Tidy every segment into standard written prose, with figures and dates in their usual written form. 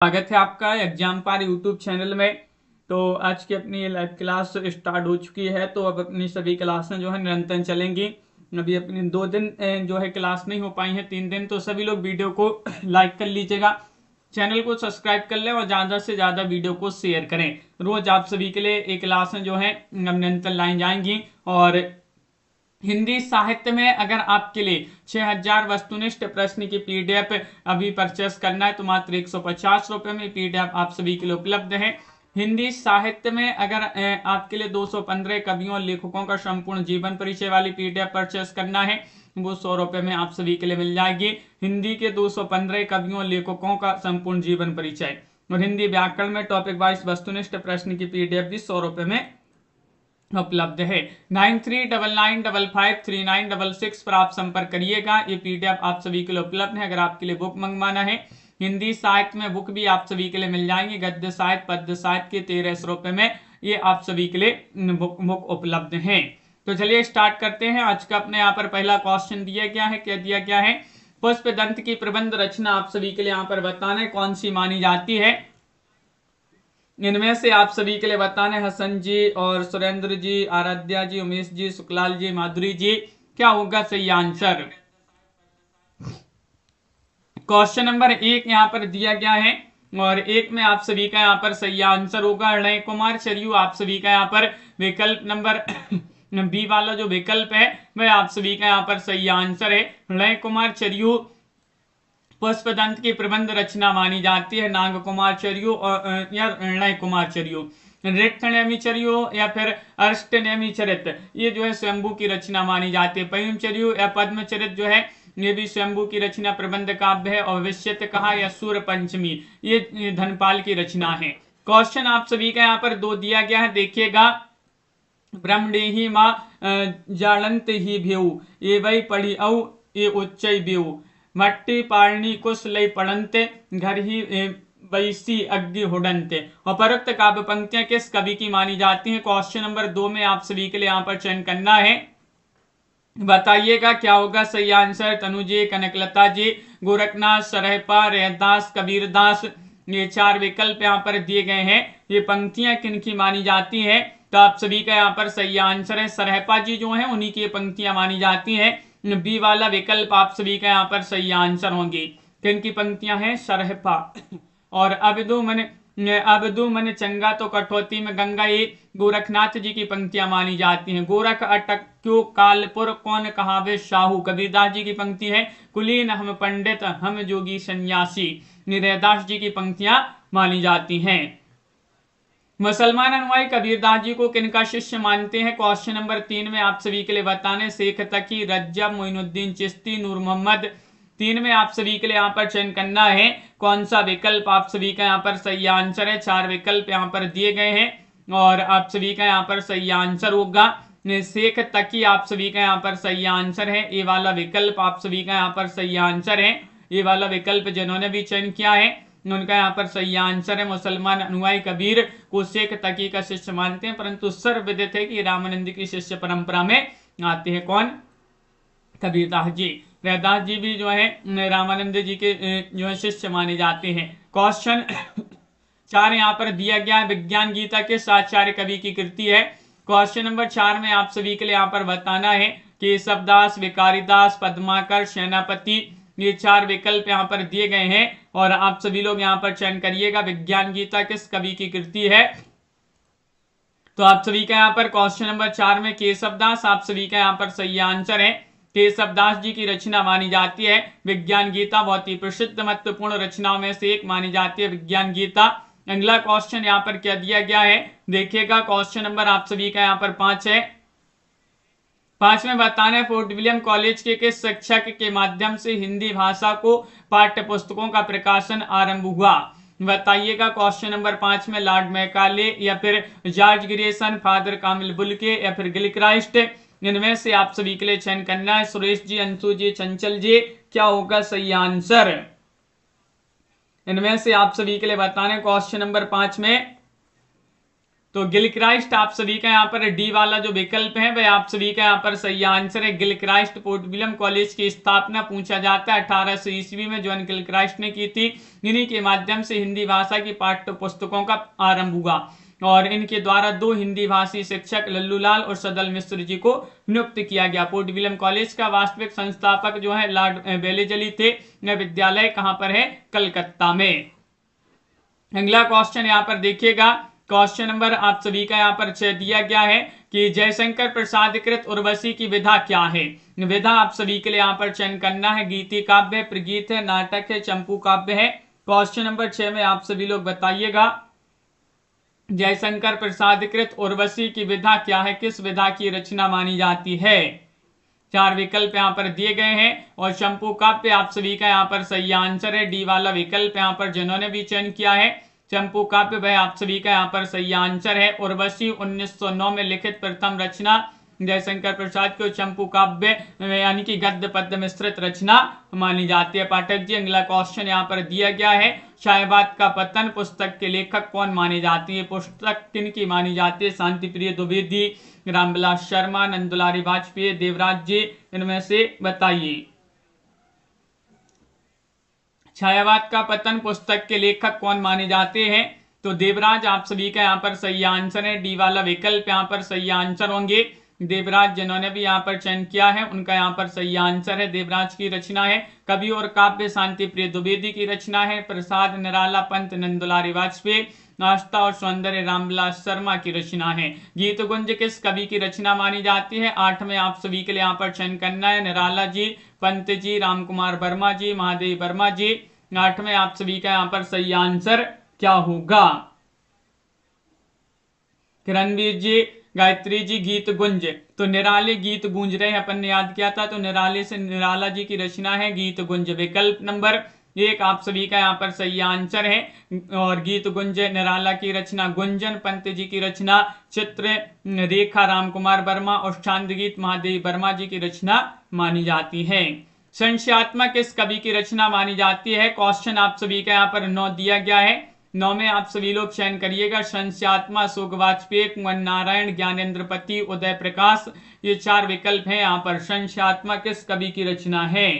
स्वागत है आपका एग्जाम पार यूट्यूब चैनल में। तो आज की अपनी लाइव क्लास स्टार्ट हो चुकी है। तो अब अपनी सभी क्लासें जो है निरंतर चलेंगी। अभी अपनी 2 दिन जो है क्लास नहीं हो पाई हैं, 3 दिन। तो सभी लोग वीडियो को लाइक कर लीजिएगा, चैनल को सब्सक्राइब कर लें और ज़्यादा से ज़्यादा वीडियो को शेयर करें। रोज आप सभी के लिए एक क्लासें जो है निरंतर लाई जाएंगी। और हिंदी साहित्य में अगर आपके लिए 6000 वस्तुनिष्ठ प्रश्न की पीडीएफ अभी परचेस करना है तो मात्र 150 रुपए में पीडीएफ आप सभी के लिए उपलब्ध है। हिंदी साहित्य में अगर आपके लिए 215 कवियों और लेखकों का संपूर्ण जीवन परिचय वाली पीडीएफ परचेस करना है वो 100 रुपए में आप सभी के लिए मिल जाएगी। हिंदी के 215 कवियों और लेखकों का संपूर्ण जीवन परिचय और हिंदी व्याकरण में टॉपिक वाइज वस्तुनिष्ठ प्रश्न की पीडीएफ भी 100 रुपए में उपलब्ध है। 9399553966 पर आप संपर्क करिएगा। ये पीडीएफ आप सभी के लिए उपलब्ध है। अगर आपके लिए बुक मंगवाना है, हिंदी साहित्य में बुक भी आप सभी के लिए मिल जाएंगे। गद्य साहित्य पद्य साहित्य के 1300 रुपए में ये आप सभी के लिए बुक उपलब्ध है। तो चलिए स्टार्ट करते हैं। आज का अपने यहाँ पर पहला क्वेश्चन दिया गया है। क्या दिया गया है? पुष्पदंत की प्रबंध रचना आप सभी के लिए यहाँ पर बताना है कौन सी मानी जाती है। इनमें से आप सभी के लिए बताना है हसन जी और सुरेंद्र जी, आराध्या जी, उमेश जी, सुखलाल जी, माधुरी जी। क्या होगा सही आंसर? क्वेश्चन नंबर 1 यहाँ पर दिया गया है और 1 में आप सभी का यहाँ पर सही आंसर होगा अणय कुमार चरियू। आप सभी का यहाँ पर विकल्प नंबर बी वाला जो विकल्प है वह आप सभी का यहाँ पर सही आंसर है। अणय कुमार चरियू पुष्पदंत की प्रबंध रचना मानी जाती है। नाग कुमार चरियू और या अणय कुमार चरियू, रिक्तनेमी चरियू या फिर अष्टनेमी चरित, ये जो है स्वयंभू की रचना मानी जाती है। पयम चरियू या पद्म चरित जो है ये भी स्वयंभू की रचना प्रबंध काव्य है। और विश्यत कहा या सूर्य पंचमी ये धनपाल की रचना है। क्वेश्चन आप सभी का यहाँ पर 2 दिया गया है, देखिएगा। ब्रह्मणेहि माँ जालंत ही भेऊ ये वही पढ़ी औ ये उच्चई बेऊ मट्टी पारणी कुश लई पड़ंते घर ही वैसी अग्नि हुडंते। उपरोक्त काव्य पंक्तियां किस कवि की मानी जाती हैं? क्वेश्चन नंबर 2 में आप सभी के लिए यहाँ पर चयन करना है। बताइएगा क्या होगा सही आंसर। तनु जी, कनकलता जी, गोरखनाथ, सरहपा, रहदास, कबीरदास, ये 4 विकल्प यहाँ पर दिए गए हैं। ये पंक्तियां किन की मानी जाती हैं? तो आप सभी का यहाँ पर सही आंसर है सरहपा जी जो है उन्हीं की पंक्तियां मानी जाती हैं। बी वाला विकल्प आप सभी का यहाँ पर सही आंसर होंगे। किन की पंक्तियां हैं? सरहपा। और अबदू मन चंगा तो कठौती में गंगा, ये गोरखनाथ जी की पंक्तियां मानी जाती हैं। गोरख अटक्यो कालपुर कौन कहावे शाहू, कबीरदास जी की पंक्ति है। कुलीन हम पंडित हम जोगी सन्यासी, रैदास जी की पंक्तियां मानी जाती हैं। मुसलमान अनुयायी कबीरदास जी को किनका शिष्य मानते हैं? क्वेश्चन नंबर 3 में आप सभी के लिए बताने शेख तकी, रज्जब, मोइनुद्दीन चिश्ती, नूर मोहम्मद। 3 में आप सभी के लिए यहाँ पर चयन करना है कौन सा विकल्प आप सभी का यहाँ पर सही आंसर है। 4 विकल्प यहाँ पर दिए गए हैं और आप सभी का यहाँ पर सही आंसर होगा शेख तकी। आप सभी का यहाँ पर सही आंसर है। ये वाला विकल्प आप सभी का यहाँ पर सही आंसर है। ये वाला विकल्प जिन्होंने भी चयन किया है उनका यहाँ पर सही आंसर है। मुसलमान अनुयायी कबीर को शेख तकी का शिष्य मानते हैं, परंतु सर्वविदित है कि रामानंद की शिष्य परंपरा में आते हैं। कौन? कबीरदास जी। रैदास जी भी जो है रामानंद जी के जो है शिष्य माने जाते हैं। क्वेश्चन 4 यहाँ पर दिया गया है, विज्ञान गीता के आचार्य कवि की कृति है। क्वेश्चन नंबर 4 में आप सभी के लिए यहाँ पर बताना है केशवदास, विकारीदास, पद्माकर, सेनापति, ये 4 विकल्प यहाँ पर दिए गए हैं और आप सभी लोग यहाँ पर चयन करिएगा विज्ञान गीता किस कवि की कृति है। तो आप सभी का यहाँ पर क्वेश्चन नंबर 4 में केशवदास आप सभी का यहाँ पर सही आंसर है। केशवदास जी की रचना मानी जाती है विज्ञान गीता। बहुत ही प्रसिद्ध महत्वपूर्ण रचनाओं में से एक मानी जाती है विज्ञान गीता। अगला क्वेश्चन यहाँ पर क्या दिया गया है देखिएगा। क्वेश्चन नंबर आप सभी का यहाँ पर 5 है। 5 में बताना है फोर्ट विलियम कॉलेज के किस शिक्षक के माध्यम से हिंदी भाषा को पाठ्य पुस्तकों का प्रकाशन आरंभ हुआ? बताइएगा। क्वेश्चन नंबर 5 में लॉर्ड मैकाले या फिर जॉर्ज ग्रेसन, फादर कामिल बुल्के या फिर गिलक्राइस्ट, इनमें से आप सभी के लिए चयन करना है। सुरेश जी, अंशु जी, चंचल जी, क्या होगा सही आंसर? इनमें से आप सभी के लिए बताना है क्वेश्चन नंबर 5 में तो गिलक्राइस्ट आप सभी का यहाँ पर डी वाला जो विकल्प है वह आप सभी का यहाँ पर सही आंसर है। गिलक्राइस्ट पोर्ट विलियम कॉलेज की स्थापना पूछा जाता है 1800 ईस्वी में जॉन गिलक्राइस्ट ने की थी। इन्हीं के माध्यम से हिंदी भाषा की पाठ्य पुस्तकों का आरंभ हुआ और इनके द्वारा 2 हिंदी भाषी शिक्षक लल्लूलाल और सदल मिश्र जी को नियुक्त किया गया। पोर्ट विलियम कॉलेज का वास्तविक संस्थापक जो है लॉर्ड वेलेजली थे। यह विद्यालय कहाँ पर है? कलकत्ता में। अगला क्वेश्चन यहाँ पर देखिएगा, क्वेश्चन नंबर आप सभी का यहाँ पर 6 दिया गया है कि जयशंकर प्रसाद कृत उर्वशी की विधा क्या है। विधा आप सभी के लिए यहाँ पर चयन करना है। गीति काव्य है, प्रगीत है, नाटक है, चंपू काव्य है। क्वेश्चन नंबर 6 में आप सभी लोग बताइएगा जयशंकर प्रसाद कृत उर्वशी की विधा क्या है, किस विधा की रचना मानी जाती है। 4 विकल्प यहाँ पर दिए गए हैं और चंपू काव्य आप सभी का यहाँ पर सही आंसर है। डी वाला विकल्प यहाँ पर जिन्होंने भी चयन किया है चंपू काव्य वह आप सभी का यहाँ पर सही आंसर है। उर्वशी 1909 में लिखित प्रथम रचना जयशंकर प्रसाद को चंपू काव्य यानी कि गद्य पद्य मिश्रित रचना मानी जाती है। पाठक जी अगला क्वेश्चन यहाँ पर दिया गया है, शाहबाद का पतन पुस्तक के लेखक कौन माने जाती है। पुस्तक किन की मानी जाती है? शांति प्रिय द्विवेदी, रामविलास शर्मा, नंदुलारी वाजपेयी, देवराज जी, इनमें से बताइए। छायावाद का पतन पुस्तक के लेखक कौन माने जाते हैं? तो देवराज आप सभी का यहाँ पर सही आंसर है। डी वाला विकल्प यहाँ पर सही आंसर होंगे। देवराज जिन्होंने भी यहाँ पर चयन किया है उनका यहाँ पर सही आंसर है। देवराज की रचना है। कवि और काव्य शांति प्रिय द्विवेदी की रचना है। प्रसाद निराला पंत नंदुलारी वाजपेयी, आस्था और सौंदर्य रामविलास शर्मा की रचना है। गीत गुंज किस कवि की रचना मानी जाती है? 8 में आप सभी के लिए यहाँ पर चयन करना है। निराला जी, पंत जी, रामकुमार वर्मा जी, महादेव वर्मा जी। 8 में आप सभी का यहाँ पर सही आंसर क्या होगा? किरणवीर जी, गायत्री जी, गीत गुंज, तो निराले गीत गूंज रहे हैं अपन ने याद किया था, तो निराले से निराला जी की रचना है गीत गुंज। विकल्प नंबर 1 आप सभी का यहाँ पर सही आंसर है। और गीत गुंज निराला की रचना, गुंजन पंत जी की रचना, चित्र रेखा रामकुमार वर्मा और छांद गीत महादेव वर्मा जी की रचना मानी जाती है। संशयात्मक किस कवि की रचना मानी जाती है? क्वेश्चन आप सभी का यहाँ पर 9 दिया गया है। 9 में आप सभी लोग चयन करिएगा। संशयात्मा अशोक वाजपेयी, कुंवर नारायण, ज्ञानेंद्र पति, उदय प्रकाश, ये 4 विकल्प हैं यहाँ पर। संशयात्मा किस कवि की रचना है?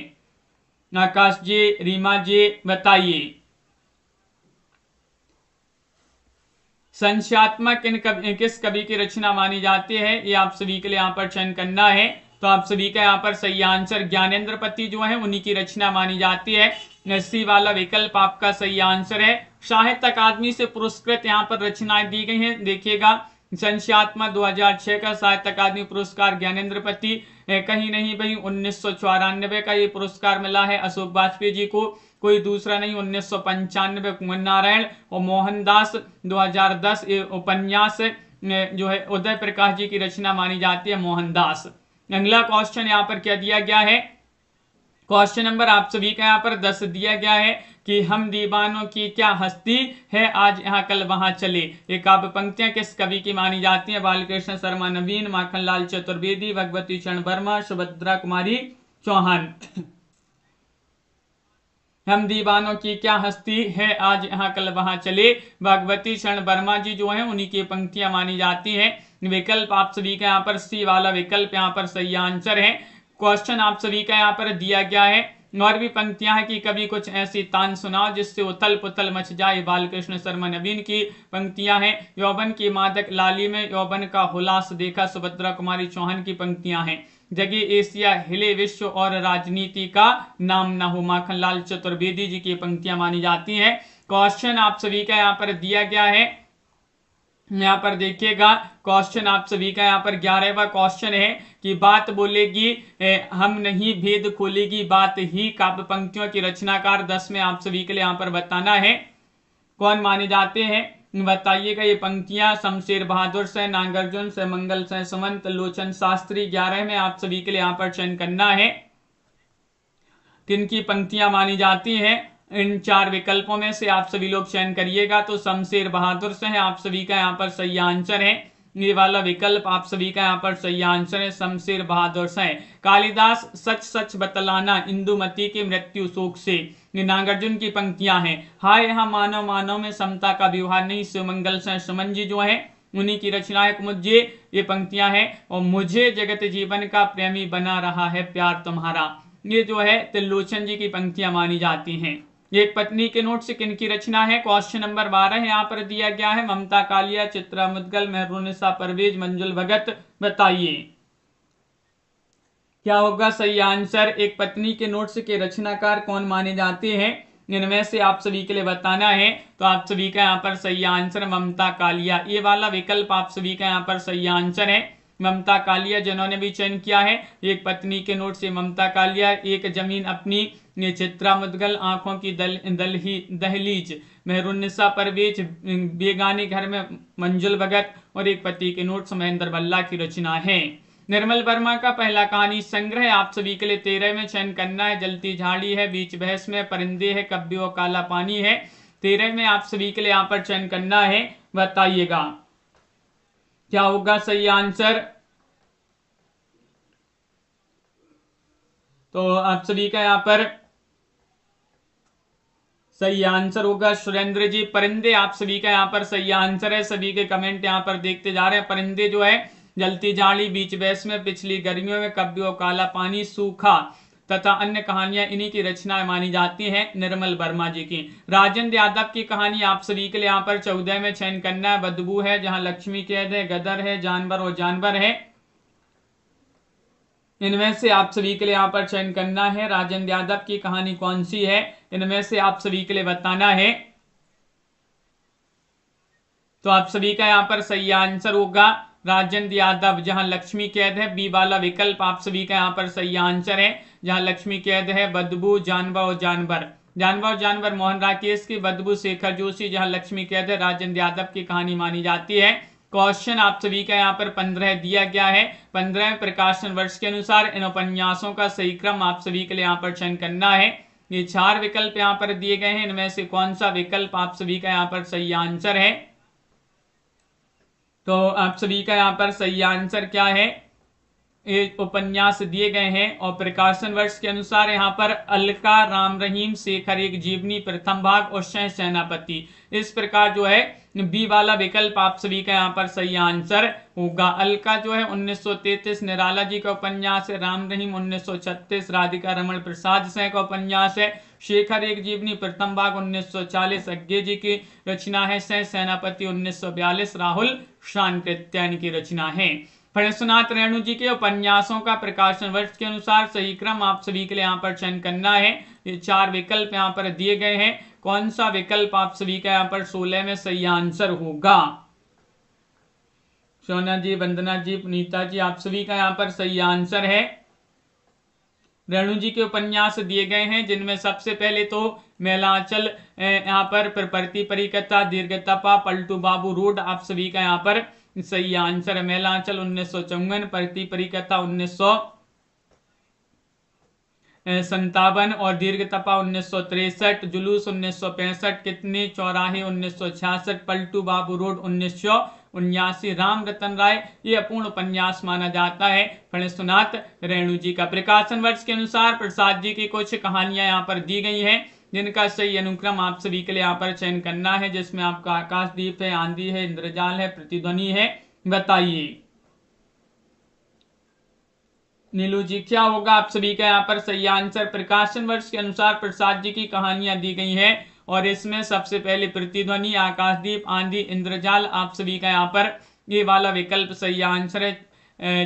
आकाश जी, रीमा जी, बताइए। संशयात्मक किस कवि की रचना मानी जाती है, ये आप सभी के लिए यहाँ पर चयन करना है। तो आप सभी का यहाँ पर सही आंसर ज्ञानेंद्र पति जो है उन्हीं की रचना मानी जाती है। सी वाला विकल्प आपका सही आंसर है। साहित्य अकादमी से पुरस्कृत यहाँ पर रचनाएं दी गई हैं, देखिएगा। संशयात्मक 2006 का साहित्य अकादमी पुरस्कार ज्ञानेंद्र पति, कहीं नहीं भाई 1994 का ये पुरस्कार मिला है अशोक वाजपेयी जी को, कोई दूसरा नहीं 1995 कुंवर नारायण, और मोहनदास 2010 उपन्यास जो है उदय प्रकाश जी की रचना मानी जाती है, मोहनदास। अगला क्वेश्चन यहाँ पर क्या दिया गया है? क्वेश्चन नंबर आप सभी का यहाँ पर 10 दिया गया है कि हम दीवानों की क्या हस्ती है, आज यहाँ कल वहां चले। ये काव्य पंक्तियां किस कवि की मानी जाती हैं? बालकृष्ण शर्मा नवीन, माखनलाल चतुर्वेदी, भगवती चरण वर्मा, सुभद्रा कुमारी चौहान। हम दीवानों की क्या हस्ती है, आज यहाँ कल वहां चले, भगवती शरण वर्मा जी जो हैं उन्हीं की पंक्तियां मानी जाती हैं। विकल्प आप सभी का यहाँ पर सी वाला विकल्प यहाँ पर सही आंसर है। क्वेश्चन आप सभी का यहाँ पर दिया गया है, और भी पंक्तियां हैं कि कभी कुछ ऐसी तान सुनाओ जिससे उथल पुथल मच जाए, बालकृष्ण शर्मा नवीन की पंक्तियां हैं। यौवन की मादक लाली में यौवन का हुलास देखा, सुभद्रा कुमारी चौहान की पंक्तियां हैं। जगी एशिया हिले विश्व और राजनीति का नाम न हो, माखनलाल चतुर्वेदी जी की पंक्तियां मानी जाती हैं। क्वेश्चन आप सभी का यहाँ पर दिया गया है, यहाँ पर देखिएगा। क्वेश्चन आप सभी का यहाँ पर 11वां क्वेश्चन है कि बात बोलेगी हम नहीं भेद खोलेगी बात ही, काव्य पंक्तियों की रचनाकार 10 में आप सभी के लिए यहाँ पर बताना है कौन माने जाते हैं, बताइएगा। ये पंक्तियां शमशेर बहादुर से, नागार्जुन से, मंगल से, सुमंत, लोचन शास्त्री। 11 में आप सभी के लिए यहाँ पर चयन करना है किनकी पंक्तियां मानी जाती हैं। इन 4 विकल्पों में से आप सभी लोग चयन करिएगा। तो शमशेर बहादुर से है आप सभी का यहाँ पर सही आंसर है। ये वाला विकल्प आप सभी का यहाँ पर सही आंसर है, शमशेर बहादुर से। कालिदास सच सच बतलाना, इंदुमती की मृत्यु शोक से, ये नागार्जुन की पंक्तियां हैं। हाय यहाँ मानव मानव में समता का व्यवहार नहीं, शिवमंगल से सुमन जी जो है उन्हीं की रचना है। मुझे ये पंक्तियां हैं, और मुझे जगत जीवन का प्रेमी बना रहा है प्यार तुम्हारा, ये जो है त्रिलोचन जी की पंक्तियां मानी जाती हैं। एक पत्नी के नोट से किन की रचना है? क्वेश्चन नंबर 12 यहाँ पर दिया गया है। ममता कालिया, चित्रा मुदगल, मेहरुन्निसा परवेज, मंजुल भगत। बताइए क्या होगा सही आंसर। एक पत्नी के नोट्स के रचनाकार कौन माने जाते हैं? इनमें से आप सभी के लिए बताना है। तो आप सभी का यहाँ पर सही आंसर ममता कालिया, ये वाला विकल्प आप सभी का यहाँ पर सही आंसर है। ममता कालिया जिन्होंने भी चयन किया है। एक पत्नी के नोट से ममता कालिया, एक जमीन अपनी, ये चित्रा मुदगल, आंखों की दहलीज, मेहरुन्निसा परवेज, बेगाने घर में मंजुल भगत, और एक पति के नोट से महेंद्र भल्ला की रचना है। निर्मल वर्मा का पहला कहानी संग्रह आप सभी के लिए 13 में चयन करना है। जलती झाड़ी है, बीच बहस में, परिंदे है, कब्बियों काला पानी है। 13 में आप सभी के लिए यहाँ पर चयन करना है। बताइएगा क्या होगा सही आंसर। तो आप सभी का यहाँ पर सही आंसर होगा सुरेंद्र जी, परिंदे आप सभी का यहाँ पर सही आंसर है। सभी के कमेंट यहाँ पर देखते जा रहे हैं। परिंदे जो है, जलती झाड़ी, बीच बहस में, पिछली गर्मियों में, कब्बियों काला पानी, सूखा तथा अन्य कहानियां इन्हीं की रचनाएं मानी जाती हैं निर्मल वर्मा जी की। राजेंद्र यादव की कहानी आप सभी के लिए यहाँ पर 14 में चयन करना है। बदबू है, जहां लक्ष्मी कैद है, गदर है, जानवर और जानवर है। इनमें से आप सभी के लिए यहाँ पर चयन करना है। राजेंद्र यादव की कहानी कौन सी है? इनमें से आप सभी के लिए बताना है। तो आप सभी का यहाँ पर सही आंसर होगा राजेंद्र यादव, जहां लक्ष्मी कैद है। बी वाला विकल्प आप सभी का यहाँ पर सही आंसर है, जहां लक्ष्मी कैद है। बदबू, जानवर और जानवर, जानवर और जानवर मोहन राकेश की, बदबू शेखर जोशी, जहां लक्ष्मी कैद है राजेंद्र यादव की कहानी मानी जाती है। क्वेश्चन आप सभी का यहाँ पर 15 दिया गया है। 15 प्रकाशन वर्ष के अनुसार इन उपन्यासों का सही क्रम आप सभी के लिए यहाँ पर चयन करना है। ये 4 विकल्प यहाँ पर दिए गए हैं, इनमें से कौन सा विकल्प आप सभी का यहाँ पर सही आंसर है? तो आप सभी का यहाँ पर सही आंसर क्या है? ये उपन्यास दिए गए हैं, और प्रकाशन वर्ष के अनुसार यहाँ पर अलका, राम रहीम, शेखर एक जीवनी प्रथम भाग और सह सेनापति। इस प्रकार जो है बी वाला विकल्प आप सभी का यहाँ पर सही आंसर होगा। अलका जो है 1933 निराला जी का उपन्यास है। राम रहीम 1936 राधिका रमण प्रसाद सिंह का उपन्यास है। शेखर एक जीवनी प्रथम भाग 1940 अज्ञे जी की रचना है। सह सेनापति 1942 राहुल शांकृत्यायन की रचना है। फणीसनाथ रेणु जी के उपन्यासों का प्रकाशन वर्ष के अनुसार सही क्रम आप सभी के लिए यहाँ पर चयन करना है। ये 4 विकल्प यहाँ पर दिए गए हैं, कौन सा विकल्प आप सभी का यहाँ पर 16 में सही आंसर होगा? सोना जी, वंदना जी, पुनीता जी, आप सभी का यहाँ पर सही आंसर है। रेणु जी के उपन्यास दिए गए हैं, जिनमें सबसे पहले तो मेलांचल, यहाँ पर प्रकृति परिकथा, दीर्घतपा, पलटू बाबू रोड आप सभी का यहाँ पर सही आंसर है। मेलांचल 1954, प्रकृति परिकथा 1957 और दीर्घतपा 1963, जुलूस 1965, कितने चौराहे 1966, पलटू बाबू रोड 1979, राम रतन राय ये अपूर्ण उपन्यास माना जाता है फणीसनाथ रेणु जी का। प्रकाशन वर्ष के अनुसार प्रसाद जी की कुछ कहानियां यहाँ पर दी गई हैं, जिनका सही अनुक्रम आप सभी के लिए यहाँ पर चयन करना है, जिसमें आपका आकाशदीप है, आंधी है, इंद्रजाल है, प्रतिध्वनि है। बताइए नीलू जी क्या होगा आप सभी का यहाँ पर सही आंसर? प्रकाशन वर्ष के अनुसार प्रसाद जी की कहानियां दी गई हैं, और इसमें सबसे पहले प्रतिध्वनि, आकाशदीप, आंधी, इंद्रजाल आप सभी का यहाँ पर ये वाला विकल्प सही आंसर है।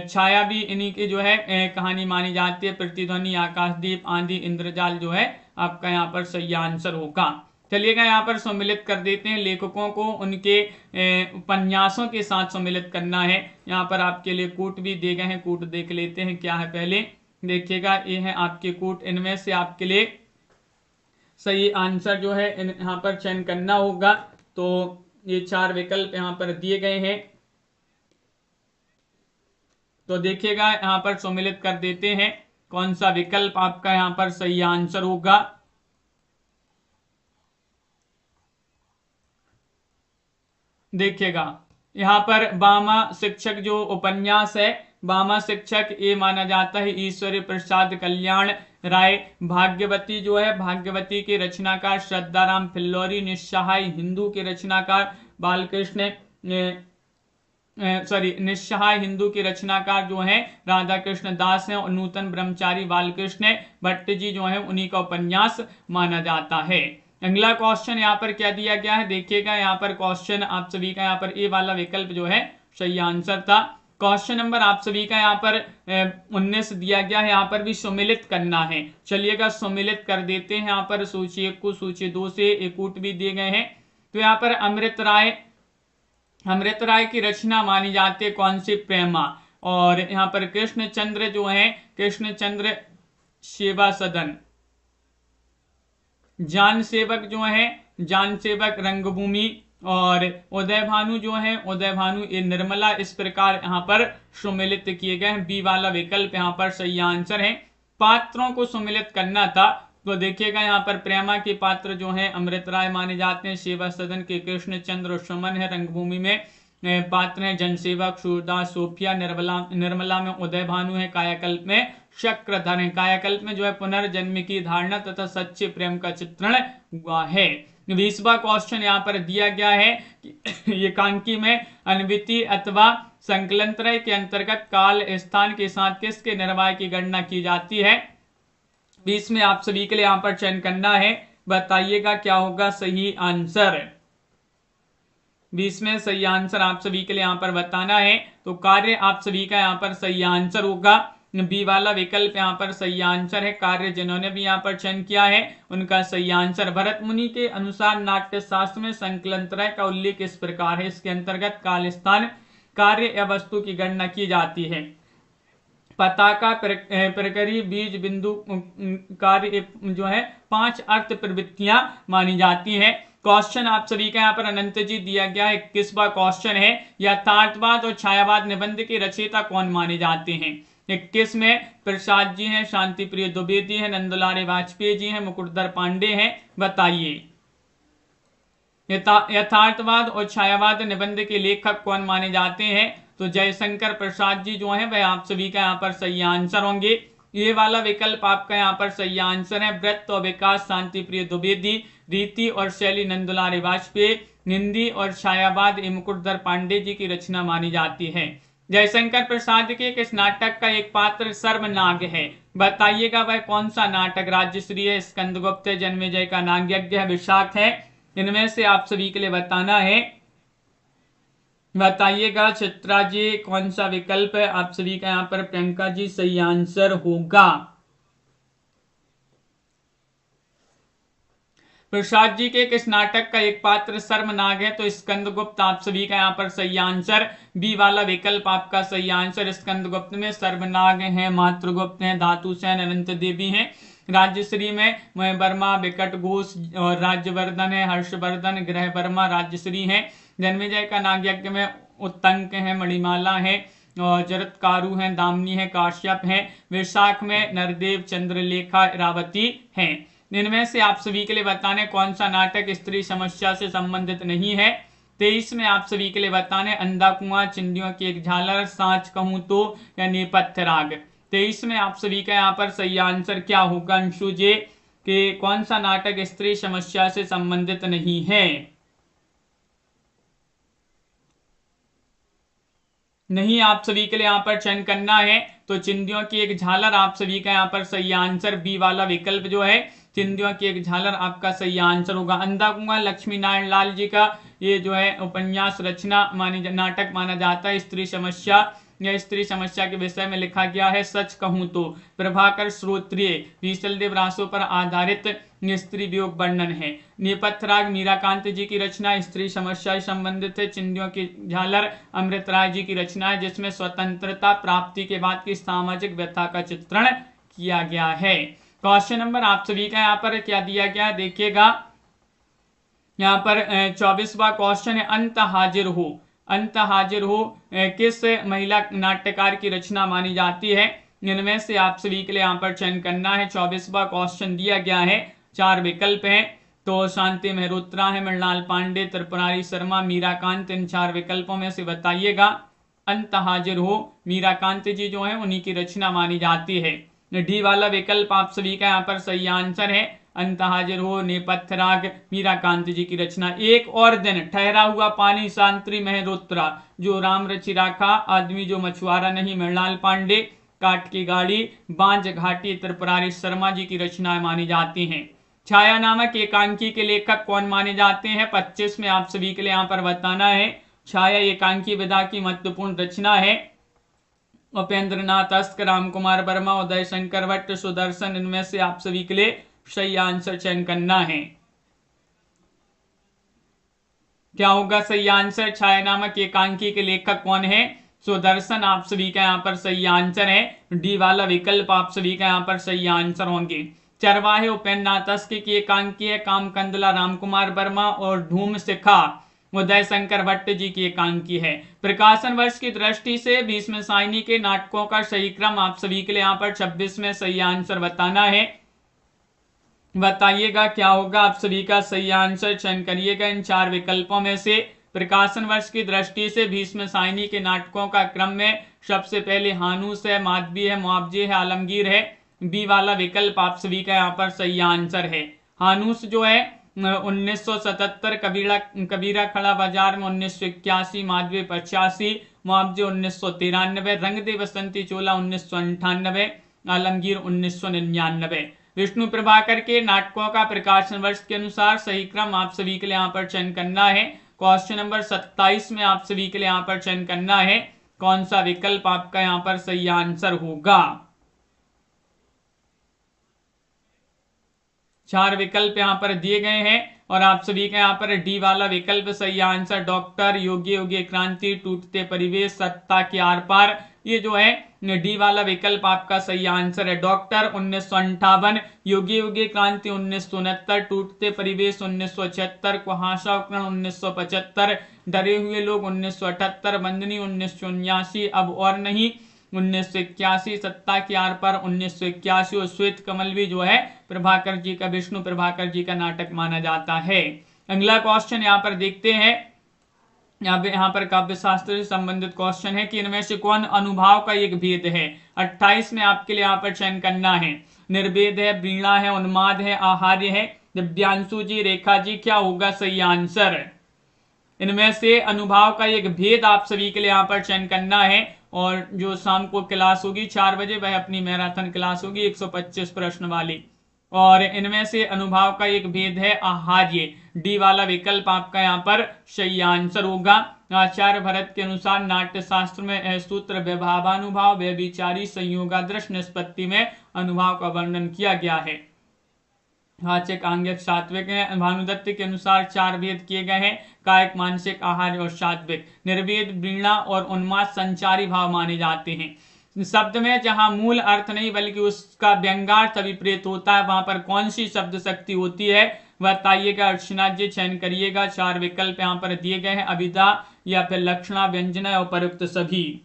छाया भी इन्हीं की जो है कहानी मानी जाती है। प्रतिध्वनि, आकाशदीप, आंधी, इंद्रजाल जो है आपका यहाँ पर सही आंसर होगा। चलिएगा यहाँ पर सम्मिलित कर देते हैं। लेखकों को उनके उपन्यासों के साथ सम्मिलित करना है। यहाँ पर आपके लिए कूट भी दिए गए हैं, कूट देख लेते हैं क्या है। पहले देखिएगा, ये है आपके कूट, इनमें से आपके लिए सही आंसर जो है यहाँ पर चयन करना होगा। तो ये 4 विकल्प यहाँ पर दिए गए हैं, तो देखिएगा यहाँ पर सम्मिलित कर देते हैं कौन सा विकल्प आपका यहाँ पर सही आंसर होगा। देखिएगा यहाँ पर बामा शिक्षक जो उपन्यास है, बामा शिक्षक ये माना जाता है ईश्वरी प्रसाद कल्याण राय। भाग्यवती जो है, भाग्यवती के रचनाकार श्रद्धाराम फिल्लौरी। निस्सहाय हिंदू के रचनाकार बालकृष्ण निस्सहाय हिंदू के रचनाकार जो है राधा कृष्ण दास हैं और नूतन ब्रह्मचारी बालकृष्ण भट्ट जी जो है उन्हीं का उपन्यास माना जाता है। अगला क्वेश्चन यहाँ पर क्या दिया गया है देखिएगा, यहाँ पर क्वेश्चन आप सभी का यहाँ पर ए वाला विकल्प जो है सही आंसर था। क्वेश्चन नंबर आप सभी का यहाँ पर 19 दिया गया है, यहाँ पर भी सम्मिलित करना है। चलिएगा सम्मिलित कर देते हैं। यहाँ पर सूची 1 को सूची 2 से एकूट भी दिए गए हैं। तो यहाँ पर अमृत राय की रचना मानी जाती है कौन सी? प्रेमा। और यहाँ पर कृष्णचंद्र जो है कृष्णचंद्र सेवा सदन, जान सेवक जो है जान सेवक रंगभूमि, और उदय भानु जो है उदय भानु ये निर्मला, इस प्रकार यहाँ पर सम्मिलित किए गए हैं। बी वाला विकल्प यहाँ पर सही आंसर है। पात्रों को सम्मिलित करना था तो देखिएगा यहाँ पर प्रेमा के पात्र जो हैं अमृत राय माने जाते हैं, सेवा सदन के कृष्णचंद्र सुमन है, रंगभूमि में पात्र हैं जनसेवक सूरदास सोफिया, निर्मला में उदय भानु है, कायाकल्प में चक्रधर है। कायाकल्प में जो है पुनर्जन्म की धारणा तथा सच्चे प्रेम का चित्रण हुआ है। 20वां क्वेश्चन यहाँ पर दिया गया है कि एकांकी में अन्विति अथवा संकलनत्रय के अंतर्गत काल स्थान के साथ किसके निर्वाह की गणना की जाती है? 20 में आप सभी के लिए यहाँ पर चयन करना है, बताइएगा क्या होगा सही आंसर। 20 में सही आंसर आप सभी के लिए यहाँ पर बताना है। तो कार्य आप सभी का यहाँ पर सही आंसर होगा। बी वाला विकल्प यहाँ पर सही आंसर है। कार्य जिन्होंने भी यहाँ पर चयन किया है उनका सही आंसर। भरत मुनि के अनुसार नाट्य शास्त्र में संकलनत्रय का उल्लेख इस प्रकार है, इसके अंतर्गत काल स्थान कार्य या वस्तु की गणना की जाती है। पताका प्रकरी बीज बिंदु कार्य जो है 5 अर्थ प्रवृत्तियां मानी जाती है। क्वेश्चन आप सभी का यहाँ पर अनंत जी दिया गया है। 21वां क्वेश्चन है यथार्थवाद और छायावाद निबंध के रचयिता कौन माने जाते हैं? 21 में प्रसाद जी हैं, शांति प्रिय द्विवेदी हैं, नंदलाल वाजपेयी जी हैं, मुकुटधर पांडे हैं, बताइए। यथार्थवाद और छायावाद निबंध के लेखक कौन माने जाते हैं? तो जयशंकर प्रसाद जी जो हैं वह आप सभी का यहाँ पर सही आंसर होंगे। ये वाला विकल्प आपका यहाँ पर सही आंसर है। वृत्त और विकास शांति प्रिय द्विवेदी, रीति और शैली नंदलाल वाजपेयी, हिंदी और छायावाद मुकुटधर पांडे जी की रचना मानी जाती है। जयशंकर प्रसाद के किस नाटक का एक पात्र सर्वनाग है? बताइएगा वह कौन सा नाटक? राज्यश्री है, स्कंदगुप्त है, जन्मेजय का नागयज्ञ है, विशाख है। इनमें से आप सभी के लिए बताना है, बताइएगा चित्रा जी कौन सा विकल्प है आप सभी का यहाँ पर? प्रियंका जी सही आंसर होगा। प्रसाद जी के किस नाटक का एक पात्र सर्वनाग है? तो स्कंदगुप्त आप सभी का यहाँ पर सही आंसर। बी वाला विकल्प आपका सही आंसर। स्कंदगुप्त में सर्वनाग हैं, मातृगुप्त हैं, धातु सेन, अनंत देवी हैं। राज्यश्री में वर्मा, विकट घोष और राज्यवर्धन है, हर्षवर्धन, गृह वर्मा राज्यश्री हैं। जन्मेजय का नागयज्ञ में उत्तंक है, मणिमाला है, और जरत्कारु है, दामिनी है, काश्यप है। विशाख में नरदेव, चंद्रलेखा, इरावती हैं। इनमें से आप सभी के लिए बताने कौन सा नाटक स्त्री समस्या से संबंधित नहीं है? 23 में आप सभी के लिए बताने अंधा कुआं, चिंदियों की एक झालर, सांच कहूं तो, या नेपथ्य राग। 23 में आप सभी का यहाँ पर सही आंसर क्या होगा अंशु जी? कि कौन सा नाटक स्त्री समस्या से संबंधित नहीं है? नहीं, आप सभी के लिए यहाँ पर चयन करना है। तो चिंदियों की एक झालर आप सभी का यहाँ पर सही आंसर। बी वाला विकल्प जो है चिंदियों की एक झालर आपका सही आंसर होगा। अंधा कुआं लक्ष्मी नारायण लाल जी का ये जो है उपन्यास रचना नाटक माना जाता है। स्त्री समस्या या स्त्री समस्या के विषय में लिखा गया है। सच कहूं तो प्रभाकर श्रोत्रिय बीसलदेव रासों पर आधारित स्त्री वियोग वर्णन है। नेपथ्य राग मीराकांत जी की रचना, स्त्री समस्या से संबंधित है। चिंदियों की झालर अमृत राय जी की रचना है, जिसमें स्वतंत्रता प्राप्ति के बाद की सामाजिक व्यथा का चित्रण किया गया है। क्वेश्चन नंबर आप सभी का यहाँ पर क्या दिया गया है देखिएगा। यहाँ पर 24वां क्वेश्चन है अंत हाजिर हो। अंत हाजिर हो किस महिला नाट्यकार की रचना मानी जाती है? इनमें से आप सभी के लिए यहाँ पर चयन करना है। 24वां क्वेश्चन दिया गया है, 4 विकल्प हैं। तो शांति मेहरोत्रा है, मृणाल पांडे, त्रिपुरारी शर्मा, मीराकांत। इन 4 विकल्पों में से बताइएगा। अंत हाजिर हो मीराकांत जी जो है उन्हीं की रचना मानी जाती है। डी वाला विकल्प आप सभी का यहाँ पर सही आंसर है। अंत हाजिर हो, नेपथ्य राग मीराकांत जी की रचना। एक और दिन, ठहरा हुआ पानी, सांत्री महरोत्रा, जो राम रचि राखा, आदमी जो मछुआरा नहीं, मृणाल पांडे, काट की गाड़ी, बांज घाटी त्रिपुरारी शर्मा जी की रचनाएं मानी जाती हैं। छाया नामक एकांकी के लेखक कौन माने जाते हैं? 25 में आप सभी के लिए यहाँ पर बताना है। छाया एकांकी विधा की महत्वपूर्ण रचना है। उपेंद्र नाथ अस्त, राम कुमार वर्मा, उदय शंकर भट्ट, सुदर्शन, इनमें से आप सभी के लिए सही आंसर चयन करना है। क्या होगा सही आंसर? छाया नामक एकांकी के लेखक कौन है? सुदर्शन आप सभी का यहाँ पर सही आंसर है। डी वाला विकल्प आप सभी का यहाँ पर सही आंसर होंगे। चरवाहे उपेंद्र नाथ अस्त की एकांकी है। काम कंदला राम कुमार वर्मा और धूम शिखा उदय शंकर भट्ट जी की एकांकी है। प्रकाशन वर्ष की दृष्टि से भीष्म साइनी के नाटकों का सही क्रम आप सभी के लिए यहाँ पर 26 में सही आंसर बताना है। बताइएगा क्या होगा आप सभी का सही आंसर, चयन करिएगा इन 4 विकल्पों में से। प्रकाशन वर्ष की दृष्टि से भीष्म साइनी के नाटकों का क्रम में सबसे पहले हानूस है, माधवी है, मुआवजे है, आलमगीर है। बी वाला विकल्प आप सभी का यहाँ पर सही आंसर है। हानूस जो है 1977, कबीरा खड़ा बाजार में 1981, माधवी 85, मुआवजे 1993, रंग दे बसंती चोला 1998, आलमगीर 1999। विष्णु प्रभाकर के नाटकों का प्रकाशन वर्ष के अनुसार सही क्रम आप सभी के लिए यहाँ पर चयन करना है। क्वेश्चन नंबर 27 में आप सभी के लिए यहाँ पर चयन करना है कौन सा विकल्प आपका यहाँ पर सही आंसर होगा। 4 विकल्प यहाँ पर दिए गए हैं और आप सभी का यहाँ पर डी वाला विकल्प सही आंसर। डॉक्टर, योगी योगी क्रांति, टूटते परिवेश, सत्ता के आर पार, ये जो है डी वाला विकल्प आपका सही आंसर है। डॉक्टर 1958, योगी योगी क्रांति 1969, टूटते परिवेश 1976, कुहासा उपकरण 1975, डरे हुए लोग 1978, बंदनी 1979, अब और नहीं 1981, सत्ता के आर पार 1981 और श्वेत कमल भी जो है प्रभाकर जी का, विष्णु प्रभाकर जी का नाटक माना जाता है। अगला क्वेश्चन यहाँ पर देखते हैं। यहाँ पर काव्य शास्त्र से संबंधित क्वेश्चन है कि इनमें से कौन अनुभाव का एक भेद है। 28 में आपके लिए यहाँ पर चयन करना है। निर्वेद है, वीणा है, उन्माद है, आहार्य है। दिव्यांशु जी, रेखा जी, क्या होगा सही आंसर? इनमें से अनुभाव का एक भेद आप सभी के लिए यहाँ पर चयन करना है। और जो शाम को क्लास होगी 4 बजे, वह अपनी मैराथन क्लास होगी 125 प्रश्न वाली। और इनमें से अनुभाव का एक भेद है आहार्य। डी वाला विकल्प आपका यहाँ पर सही आंसर होगा। आचार्य भरत के अनुसार नाट्य शास्त्र में सूत्र व्यभावानुभाव, व्यभिचारी, संयोगादृश, निष्पत्ति में अनुभाव का वर्णन किया गया है। वाचक, आंगिक, सात्विक है। भानुदत्त के अनुसार 4 भेद किए गए हैं, कायिक, मानसिक, आहार्य और सात्विक। निर्वेद, वीणा और उन्माद संचारी भाव माने जाते हैं। शब्द में जहां मूल अर्थ नहीं बल्कि उसका व्यंग्यार्थ अभिप्रेत होता है, वहां पर कौन सी शब्द शक्ति होती है बताइएगा। अर्चना जी, चयन करिएगा। 4 विकल्प यहाँ पर दिए गए हैं, अभिधा या फिर लक्षणा, व्यंजना और उपयुक्त सभी।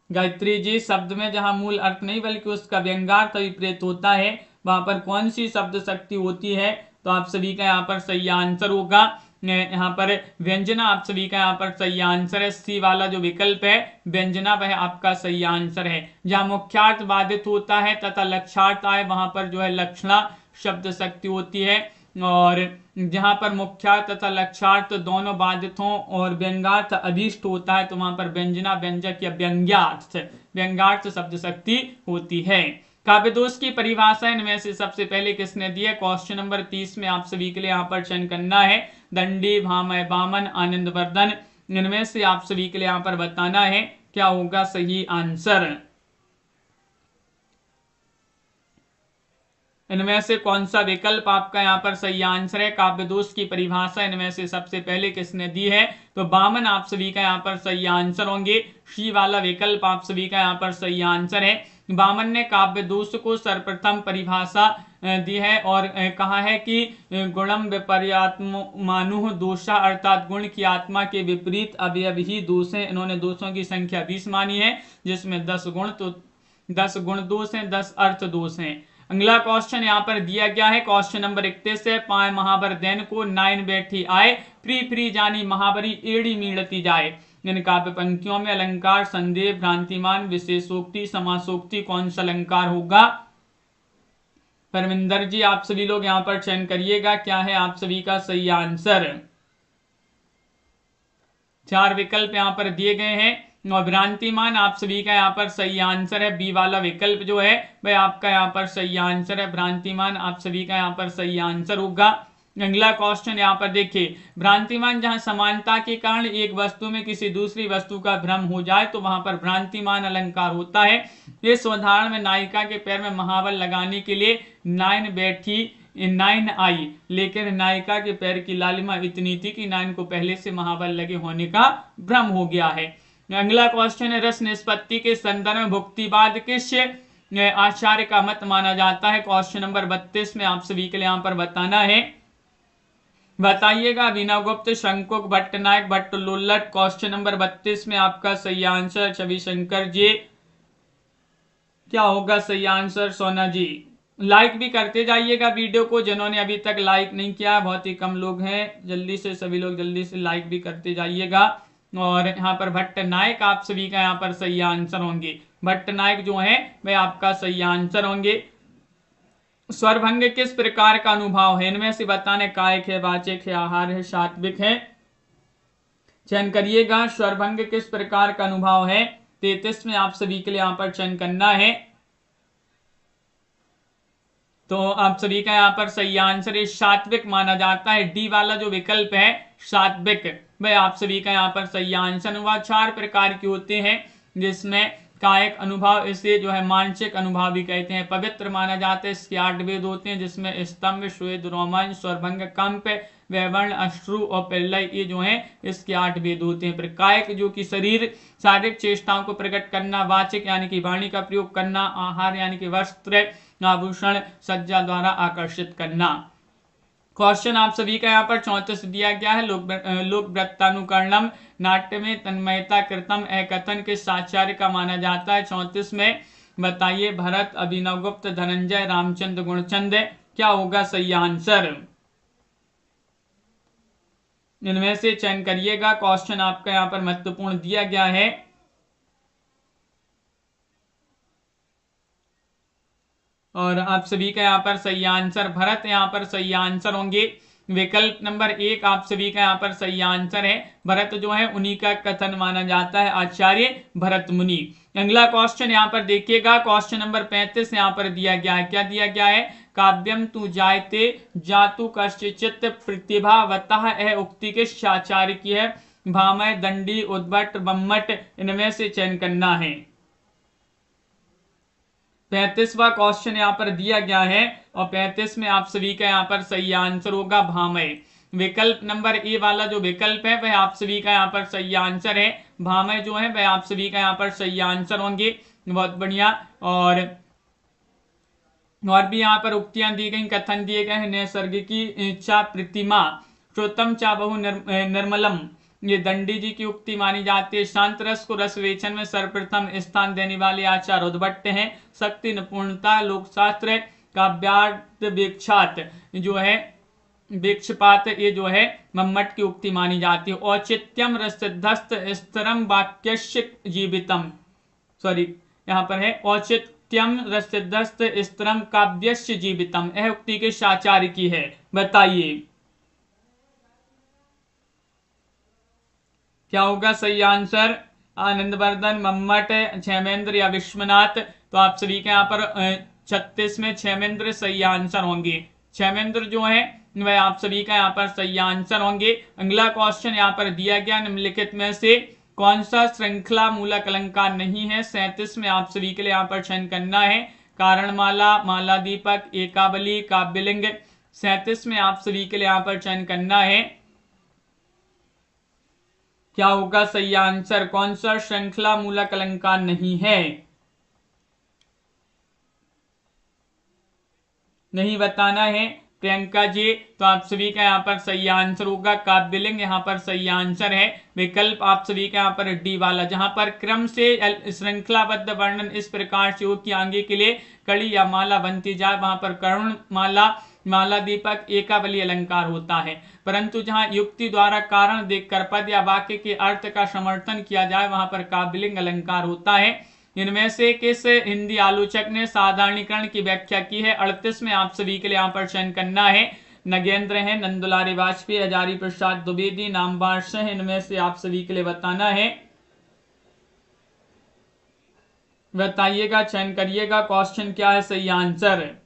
गायत्री जी, शब्द में जहां मूल अर्थ नहीं बल्कि उसका व्यंग्यार्थ अभिप्रेत होता है, वहां पर कौन सी शब्द शक्ति होती है? तो आप सभी का यहाँ पर सही आंसर होगा यहाँ पर व्यंजना आप सभी का यहाँ पर सही आंसर है। सी वाला जो विकल्प है व्यंजना, वह आपका सही आंसर है। जहां मुख्यार्थ बाधित होता है तथा लक्षार्थ आए, वहां पर जो है लक्षणा शब्द शक्ति होती है। और जहां पर मुख्यार्थ तथा लक्षार्थ दोनों बाधित हों और व्यंग्यार्थ अभीष्ट होता है, तो वहां पर व्यंजना, व्यंजक या व्यंग्यार्थ शब्द शक्ति होती है। काव्य दोष की परिभाषा इनमें से सबसे पहले किसने दी है? क्वेश्चन नंबर 30 में आप सभी के लिए यहाँ पर चयन करना है। दंडी, भामय, बामन, आनंदवर्धन, इनमें से आप सभी के लिए यहाँ पर बताना है क्या होगा सही आंसर। इनमें से कौन सा विकल्प आपका यहाँ पर सही आंसर है? काव्य दोष की परिभाषा इनमें से सबसे पहले किसने दी है? तो बामन आप सभी का यहाँ पर सही आंसर होंगे। शी वाला विकल्प आप सभी का यहाँ पर सही आंसर है। बामन ने काव्य दोष को सर्वप्रथम परिभाषा दी है और कहा है कि गुणम विपर्यात्मानुः दोषा, अर्थात गुण की आत्मा के विपरीत अवयव ही दोष है। इन्होंने दोषों की संख्या 20 मानी है, जिसमें 10 गुण तो 10 गुण दोष हैं, 10 अर्थ दोष हैं। अगला क्वेश्चन यहाँ पर दिया गया है। क्वेश्चन नंबर 31 है। पाए महावर दैन को, नाइन बैठी आए, फ्री फ्री जानी महावरी, एड़ी मीड़ती जाए। इन काव्य पंक्तियों में अलंकार, संदेह, भ्रांतिमान, विशेषोक्ति, समासोक्ति कौन सा अलंकार होगा? परमिंदर जी आप सभी लोग यहाँ पर चयन करिएगा, क्या है आप सभी का सही आंसर। 4 विकल्प यहाँ पर दिए गए हैं और भ्रांतिमान आप सभी का यहाँ पर सही आंसर है। बी वाला विकल्प जो है वह आपका यहाँ पर सही आंसर है। भ्रांतिमान आप सभी का यहाँ पर सही आंसर होगा। अगला क्वेश्चन यहाँ पर देखिए, भ्रांतिमान जहां समानता के कारण एक वस्तु में किसी दूसरी वस्तु का भ्रम हो जाए तो वहां पर भ्रांतिमान अलंकार होता है। इस उदाहरण में नायिका के पैर में महावर लगाने के लिए 9 आई, लेकिन नायिका के पैर की लालिमा इतनी थी कि 9 को पहले से महावर लगे होने का भ्रम हो गया है। अगला क्वेश्चन है, रस निष्पत्ति के संदर्भ में भुक्तिवाद किस आचार्य का मत माना जाता है। क्वेश्चन नंबर 32 में आप सभी के लिए यहाँ पर बताना है, बताइएगा। अभिनवगुप्त, शंकुक, भट्टनायक, भट्टलोल्लट। क्वेश्चन नंबर 32 में आपका सही आंसर छवि शंकर जी, क्या होगा सही आंसर सोना जी। लाइक भी करते जाइएगा वीडियो को, जिन्होंने अभी तक लाइक नहीं किया बहुत ही कम लोग हैं, जल्दी से सभी लोग जल्दी से लाइक भी करते जाइएगा। और यहाँ पर भट्टनायक आप सभी का यहाँ पर सही आंसर होंगे। भट्टनायक जो है वह आपका सही आंसर होंगे। स्वरभंग किस प्रकार का अनुभव है, इनमें से बताने कायक है, वाचक है, आहार है, सात्विक है। चयन करिएगा, स्वरभंग किस प्रकार का अनुभव है। 33 में आप सभी के लिए यहाँ पर चयन करना है। तो आप सभी का यहाँ पर सही आंसर है सात्विक माना जाता है। डी वाला जो विकल्प है सात्विक, वह आप सभी का यहाँ पर सही आंसर हुआ। 4 प्रकार के होते हैं जिसमें कायिक अनुभव, इसे जो है मानसिक अनुभव भी कहते हैं। पवित्र माना जाता है, इसके 8 वेद होते हैं जिसमें स्तंभ, श्वेत, रोमन, स्वरभंग, कंप, वैवर्ण, अश्रु और प्रलय, ये जो है इसके 8 वेद होते हैं। कायिक जो कि शरीर शारीरिक चेष्टाओं को प्रकट करना, वाचक यानी कि वाणी का प्रयोग करना, आहार यानी कि वस्त्र, आभूषण, सज्जा द्वारा आकर्षित करना। क्वेश्चन आप सभी का यहाँ पर 34 दिया गया है, लोक वृत्तानुकरणम, नाट्य में तन्मयता कृतम एकथन के आचार्य का माना जाता है। 34 में बताइए, भरत, अभिनवगुप्त, धनंजय, रामचंद्र, गुणचंद, क्या होगा सही आंसर। इनमें से चयन करिएगा। क्वेश्चन आपका यहाँ पर महत्वपूर्ण दिया गया है। और आप सभी का यहाँ पर सही आंसर भरत यहाँ पर सही आंसर होंगे। विकल्प नंबर 1 आप सभी का यहाँ पर सही आंसर है। भरत जो है उन्हीं का कथन माना जाता है, आचार्य भरत मुनि। अगला क्वेश्चन यहाँ पर देखिएगा, क्वेश्चन नंबर 35 यहाँ पर दिया गया है। क्या दिया गया है, काव्यम तु जायते जातु कश्चित प्रतिभावतः, यह उक्ति किस आचार्य की है। भामह, दंडी, उद्भट, बम्मट, इनमें से चयन करना है। 35वां क्वेश्चन यहाँ पर दिया गया है और 35 में आप सभी का यहाँ पर सही आंसर होगा भामह। विकल्प नंबर ए वाला जो विकल्प है वह आप सभी का यहाँ पर सही आंसर है। भामह जो है वह आप सभी का यहाँ पर सही आंसर होंगे। बहुत बढ़िया। और भी यहाँ पर उक्तियां दी गई, कथन दिए गए हैं। नैसर्गिकी चा प्रतिमा, श्रोतम चा बहु निर्मलम, ये दंडी जी की उक्ति मानी जाती है। शांत रस को रस विवेचन में सर्वप्रथम स्थान देने वाले आचार्य उद्भट हैं। शक्ति, निपुणता, लोकशास्त्र, काव्यार्थ, विक्षात जो है विक्षपात, ये जो है मम्मट की उक्ति मानी जाती है। औचित्यम रसिद्धस्त स्तरम वाक्यस्य जीवितम, सॉरी यहाँ पर है औचित्यम रसिद्धस्त स्तरम काव्यस्य जीवितम, यह उक्ति के आचार्य की है, बताइए क्या होगा सही आंसर। आनंदवर्धन, मम्मट, क्षेमेंद्र या विश्वनाथ। तो आप सभी के यहाँ पर 36 में क्षेमेंद्र सही आंसर होंगे। क्षेमेंद्र जो है वह आप सभी का यहाँ पर सही आंसर होंगे। अगला क्वेश्चन यहाँ पर दिया गया, निम्नलिखित में से कौन सा श्रृंखला मूलक अलंकार नहीं है। 37 में आप सभी के लिए यहाँ पर चयन करना है। कारणमाला, माला दीपक, एकावली, काव्यलिंग। 37 में आप सभी के लिए यहाँ पर चयन करना है। क्या होगा सही आंसर, कौन सा श्रृंखला मूलक अलंकार नहीं है। नहीं बताना है प्रियंका जी। तो आप सभी का यहाँ पर सही आंसर होगा काव्यलिंग, यहाँ पर सही आंसर है। विकल्प आप सभी का यहाँ पर डी वाला, जहां पर क्रम से श्रृंखलाबद्ध वर्णन इस प्रकार से हो कि आगे के लिए कड़ी या माला बनती जाए, वहां पर करुण माला, माला दीपक, एकावली अलंकार होता है। परंतु जहां युक्ति द्वारा कारण देखकर पद या वाक्य के अर्थ का समर्थन किया जाए, वहां पर काव्यलिंग अलंकार होता है। इनमें से किस हिंदी आलोचक ने साधारणीकरण की व्याख्या की है? 38 में आप सभी के लिए यहाँ पर चयन करना है। नगेंद्र है, नंदुलारी वाजपेयी, हजारी प्रसाद द्विवेदी, नामवर है, इनमें से आप सभी के लिए बताना है। बताइएगा, चयन करिएगा, क्वेश्चन क्या है, सही आंसर।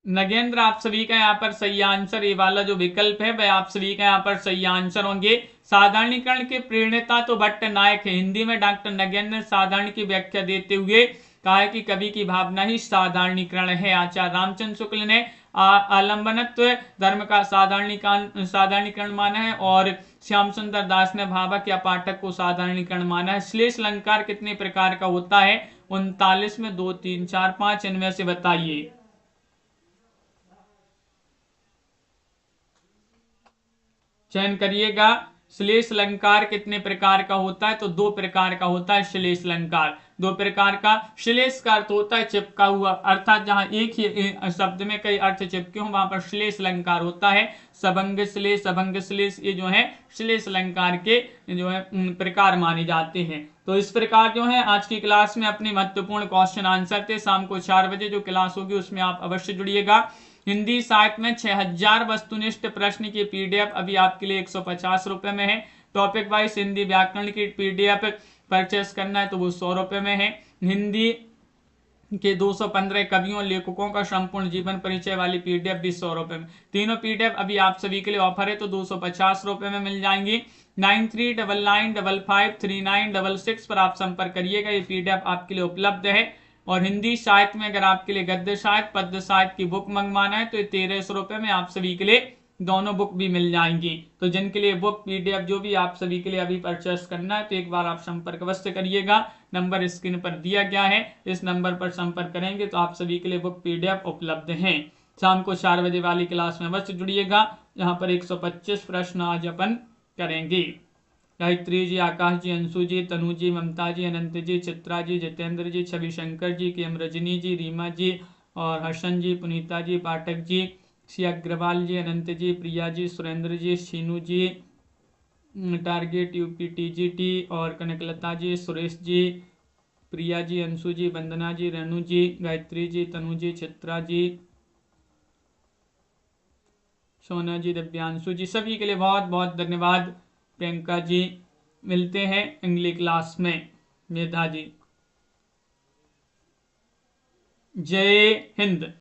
नगेंद्र आप सभी का यहाँ पर सही आंसर, ये वाला जो विकल्प है वह आप सभी का यहाँ पर सही आंसर होंगे। साधारणीकरण के प्रणेता तो भट्ट नायक है। हिंदी में डॉक्टर नगेंद्र साधारण की व्याख्या देते हुए कहा है कि कवि की भावना ही साधारणीकरण है। आचार्य रामचंद्र शुक्ल ने आलंबनत्व धर्म का साधारणीकरण माना है और श्याम सुंदर दास ने भावक या पाठक को साधारणीकरण माना है। श्लेष अलंकार कितने प्रकार का होता है? 39 में 2, 3, 4, 5, इनमें से बताइए। चयन करिएगा। श्लेष अलंकार कितने प्रकार का होता है? तो 2 प्रकार का होता है श्लेष अलंकार, 2 प्रकार का। श्लेष का अर्थ होता है चिपका हुआ, अर्थात जहां एक ही शब्द में कई अर्थ चिपके हों वहां पर श्लेष अलंकार होता है। सबंग श्लेष, अभंग श्लेष, ये जो है श्लेष अलंकार के जो है प्रकार माने जाते हैं। तो इस प्रकार जो है आज की क्लास में अपने महत्वपूर्ण क्वेश्चन आंसर थे। शाम को 4 बजे जो क्लास होगी उसमें आप अवश्य जुड़िएगा। हिंदी साहित्य में 6000 वस्तुनिष्ठ प्रश्न की पीडीएफ अभी आपके लिए 150 रुपए में है। टॉपिक वाइज हिंदी व्याकरण की पीडीएफ परचेस करना है तो वो 100 रुपए में है। हिंदी के 215 कवियों लेखकों का संपूर्ण जीवन परिचय वाली पीडीएफ भी 100 रुपए में। तीनों पीडीएफ अभी आप सभी के लिए ऑफर है तो 250 रुपए में मिल जाएंगी। 9399553966 पर आप संपर्क करिएगा, ये पीडीएफ आपके लिए उपलब्ध है। और हिंदी साहित्य में अगर आपके लिए गद्य साहित्य, पद्य साहित्य की बुक मंगवाना है तो 1300 रुपए में आप सभी के लिए दोनों बुक भी मिल जाएंगी। तो जिनके लिए बुक पीडीएफ जो भी आप सभी के लिए अभी परचेस करना है तो एक बार आप संपर्क अवश्य करिएगा। नंबर स्क्रीन पर दिया गया है, इस नंबर पर संपर्क करेंगे तो आप सभी के लिए बुक पीडीएफ उपलब्ध है। शाम को 4 बजे वाली क्लास में अवश्य जुड़िएगा, यहाँ पर 125 प्रश्न आज अपन करेंगे। गायत्री जी, आकाश जी, अंशु जी, तनु जी, ममता जी, अनंत जी, चित्रा जी, जितेंद्र जी, छवि शंकर जी, केम रजनी जी, रीमा जी और हर्षन जी, पुनीता जी, पाठक जी, सी अग्रवाल जी, अनंत जी, प्रिया जी, सुरेंद्र जी, शीनू जी, टारगेट यूपीटीजीटी और कनकलता जी, सुरेश जी, प्रिया जी, अंशु जी, वंदना जी, रेणु जी, गायत्री जी, तनु जी, चित्रा जी, सोना जी, दिव्यांशु जी, सभी के लिए बहुत बहुत धन्यवाद। प्रियंका जी, मिलते हैं अगली क्लास में। मेधा जी, जय हिंद।